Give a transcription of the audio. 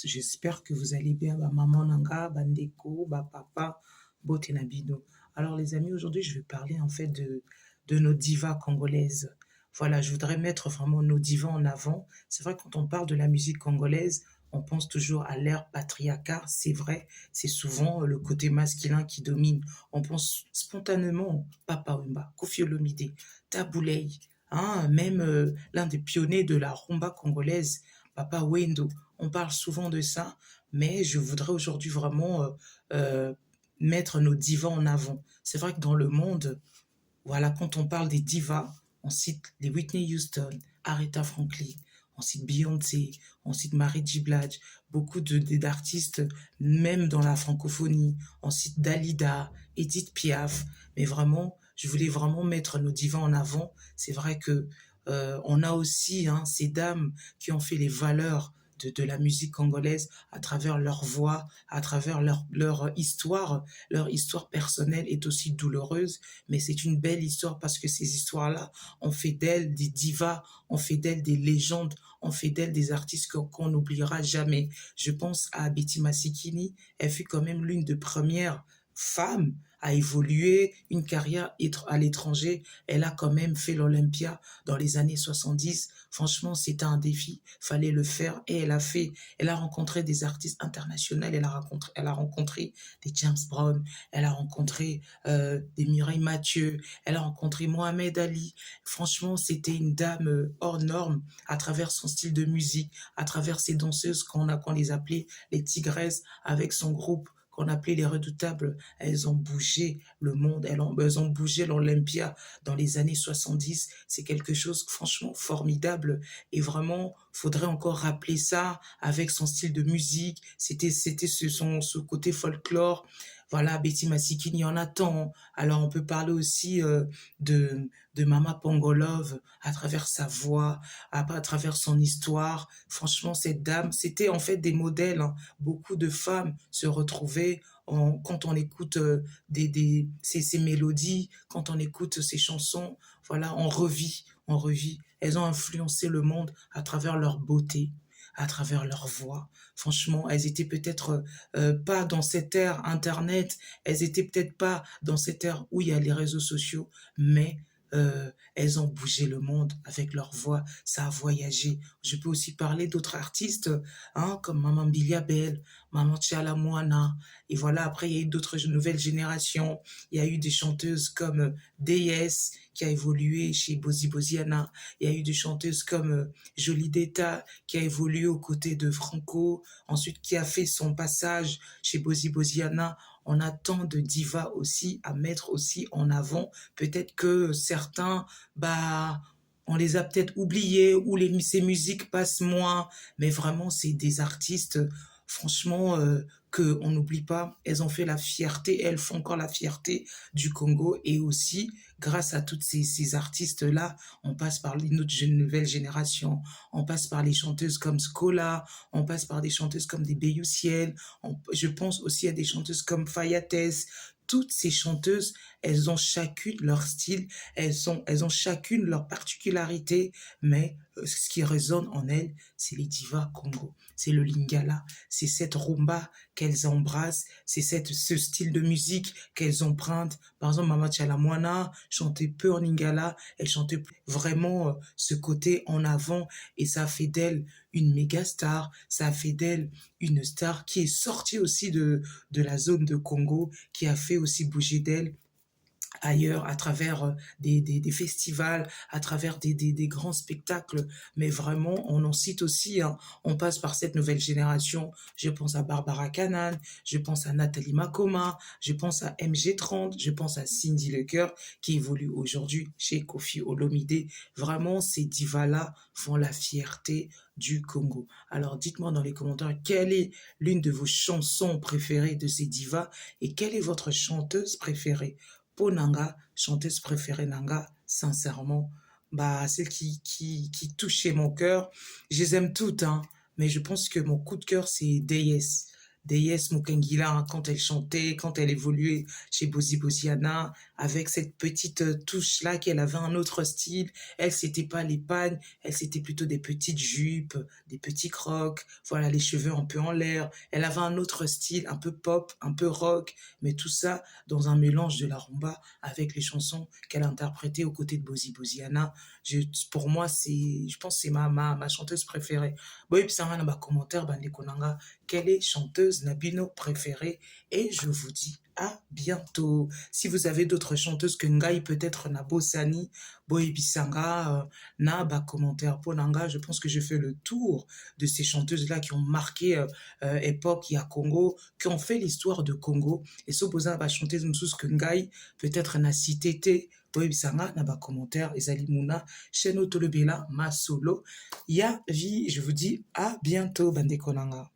J'espère que vous allez bien, maman nanga, bandeko, papa, bote na bino. Alors les amis, aujourd'hui je vais parler en fait de nos divas congolaises. Voilà, je voudrais mettre vraiment nos divas en avant. C'est vrai que quand on parle de la musique congolaise, on pense toujours à l'ère patriarcat. C'est vrai, c'est souvent le côté masculin qui domine. On pense spontanément Papa Wemba, Koffi Olomide, Tabouley, hein, même l'un des pionniers de la rumba congolaise, Papa Wendo. On parle souvent de ça, mais je voudrais aujourd'hui vraiment euh, mettre nos divas en avant. C'est vrai que dans le monde, voilà, quand on parle des divas, on cite les Whitney Houston, Aretha Franklin, on cite Beyoncé, on cite Mary J. Blige, beaucoup d'artistes, même dans la francophonie. On cite Dalida, Edith Piaf, mais vraiment, je voulais vraiment mettre nos divas en avant. C'est vrai que on a aussi ces dames qui ont fait les valeurs de la musique congolaise à travers leur voix, à travers leur histoire. Leur histoire personnelle est aussi douloureuse, mais c'est une belle histoire parce que ces histoires-là ont fait d'elles des divas, ont fait d'elles des légendes, ont fait d'elles des artistes qu'on n'oubliera jamais. Je pense à Betty Massikini, elle fut quand même l'une des premières femmes à évoluer une carrière à l'étranger. Elle a quand même fait l'Olympia dans les années 70. Franchement, c'était un défi, fallait le faire et elle a fait. Elle a rencontré des artistes internationaux, elle a rencontré des James Brown, elle a rencontré des Mireille Mathieu, elle a rencontré Mohamed Ali. Franchement, c'était une dame hors norme à travers son style de musique, à travers ses danseuses qu'on les appelait les tigresses avec son groupe qu'on appelait les redoutables. Elles ont bougé le monde, elles ont bougé l'Olympia dans les années 70. C'est quelque chose franchement formidable et vraiment, faudrait encore rappeler ça avec son style de musique. C'était ce côté folklore. Voilà, Betty Massikini, il y en a tant. Alors, on peut parler aussi de Mama Pongolove à travers sa voix, à travers son histoire. Franchement, cette dame, c'était en fait des modèles, hein. Beaucoup de femmes se retrouvaient quand on écoute ces mélodies, quand on écoute ces chansons. Voilà, on revit. Elles ont influencé le monde à travers leur beauté, à travers leur voix. Franchement, elles étaient peut-être pas dans cette ère Internet, elles étaient peut-être pas dans cette ère où il y a les réseaux sociaux, mais elles ont bougé le monde avec leur voix, ça a voyagé. Je peux aussi parler d'autres artistes, hein, comme Maman Biliabel, Maman Tchala Moana, et voilà, après il y a eu d'autres nouvelles générations, il y a eu des chanteuses comme DS, qui a évolué chez Bozi Boziana, il y a eu des chanteuses comme Jolie Deta, qui a évolué aux côtés de Franco, ensuite qui a fait son passage chez Bozi Boziana. On a tant de divas aussi à mettre aussi en avant. Peut-être que certains, bah, on les a peut-être oubliés ou ces musiques passent moins, mais vraiment, c'est des artistes, franchement, que on n'oublie pas. Elles ont fait la fierté, elles font encore la fierté du Congo et aussi, grâce à toutes ces artistes-là, on passe par notre nouvelle génération, on passe par les chanteuses comme Scola, on passe par des chanteuses comme des Béoussiel, je pense aussi à des chanteuses comme Fayates. Toutes ces chanteuses, elles ont chacune leur style, elles ont chacune leur particularité, mais ce qui résonne en elles, c'est les divas Congo, c'est le lingala, c'est cette rumba qu'elles embrassent, c'est ce style de musique qu'elles empruntent. Par exemple, Mama Chalamwana chantait peu en lingala, elle chantait vraiment ce côté en avant et ça a fait d'elle une méga star, ça a fait d'elle une star qui est sortie aussi de la zone de Congo, qui a fait aussi bouger d'elle ailleurs à travers des festivals, à travers des grands spectacles, mais vraiment on en cite aussi, hein. On passe par cette nouvelle génération, je pense à Barbara Canal, je pense à Nathalie Makoma, je pense à MG30, je pense à Cindy Lecoeur qui évolue aujourd'hui chez Koffi Olomide. Vraiment ces divas-là font la fierté du Congo. Alors dites-moi dans les commentaires quelle est l'une de vos chansons préférées de ces divas et quelle est votre chanteuse préférée. Pour Nanga, chanteuse préférée Nanga, sincèrement, bah, celle qui touchait mon cœur. Je les aime toutes, hein, mais je pense que mon coup de cœur, c'est DS. Deyes Mukengila, quand elle chantait, quand elle évoluait chez Bozi Boziana, avec cette petite touche-là qu'elle avait un autre style. Elle, c'était pas les pagnes, elle, c'était plutôt des petites jupes, des petits crocs, voilà, les cheveux un peu en l'air. Elle avait un autre style, un peu pop, un peu rock, mais tout ça dans un mélange de la rumba avec les chansons qu'elle interprétait aux côtés de Bozi Boziana. Pour moi, je pense que c'est ma chanteuse préférée. Bon, et puis ça va dans ma commentaire, bande konanga, quelle est chanteuse Nabino préférée? Et je vous dis à bientôt. Si vous avez d'autres chanteuses que Ngai, peut-être Nabosani, Boy Bisanga, na ba commentaire pour Nanga, je pense que j'ai fait le tour de ces chanteuses-là qui ont marqué époque, il y a Congo, qui ont fait l'histoire de Congo. Et s'opposant à chanteuse Moussous que Ngai, peut-être na cité Boy Bisanga, na ba commentaire, Ezali Mouna, Cheno Tolobela, ma solo. Ya vie, je vous dis à bientôt, bande konanga.